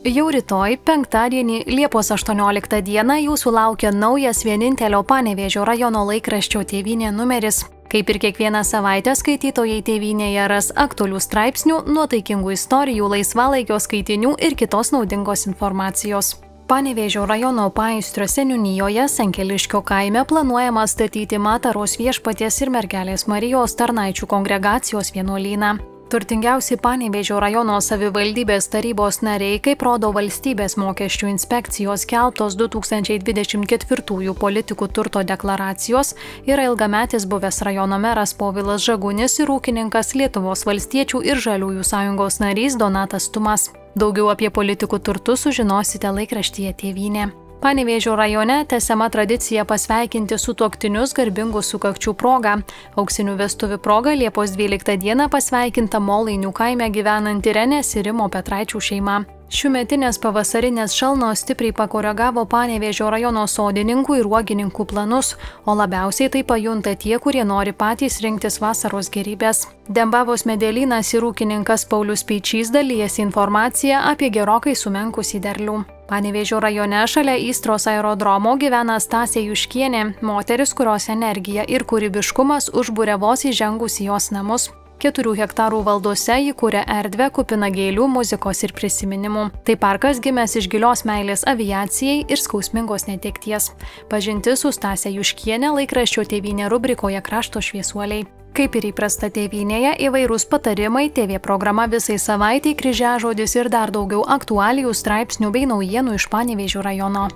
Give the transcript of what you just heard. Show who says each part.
Speaker 1: Jau rytoj, penktadienį, Liepos 18 dieną, jūsų laukia naujas vienintelio Panevėžio rajono laikraščio Tėvynė numeris. Kaip ir kiekvieną savaitę, skaitytojai Tėvynėje ras aktualių straipsnių, nuotaikingų istorijų, laisvalaikio skaitinių ir kitos naudingos informacijos. Panevėžio rajono Paįstrio seniūnijoje Senkeliškio kaime planuojama statyti Mataros Viešpaties ir Mergelės Marijos tarnaičių kongregacijos vienuolyną. Turtingiausi Panevėžio rajono savivaldybės tarybos nariai, kaip rodo Valstybės mokesčių inspekcijos skelbtos 2024 politikų turto deklaracijos, yra ilgametis buvęs rajono meras Povilas Žagunis ir ūkininkas Lietuvos valstiečių ir Žaliųjų sąjungos narys Donatas Tumas. Daugiau apie politikų turtus sužinosite laikraštyje Tėvynė. Panevėžio rajone tęsiama tradicija pasveikinti sutuoktinius garbingų sukakčių proga. Auksinių vestuvių proga Liepos 12 dieną pasveikinta Molainių kaime gyvenanti Renės ir Rimo Petraičių šeima. Šiųmetinės pavasarinės šalnos stipriai pakoregavo Panevėžio rajono sodininkų ir uogininkų planus, o labiausiai tai pajunta tie, kurie nori patys rinktis vasaros gėrybės. Dembavos medelynas ir ūkininkas Paulius Peičys dalyjasi informaciją apie gerokai sumenkusį derlių. Panevėžio rajone šalia Ystros aerodromo gyvena Stasė Juškienė, moteris, kurios energija ir kūrybiškumas užbūrė vos įžengus į jos namus. 4 hektarų valdose ji kuria erdvę kupiną gėlių, muzikos ir prisiminimų. Tai parkas gimęs iš gilios meilės aviacijai ir skausmingos netekties. Pažintis su Stase Juškiene laikraščio Tėvynė rubrikoje Krašto šviesuoliai. Kaip ir įprasta Tėvynėje, įvairūs patarimai, TV programa visai savaitei, kryžiažodis ir dar daugiau aktualijų, straipsnių bei naujienų iš Panevėžio rajono.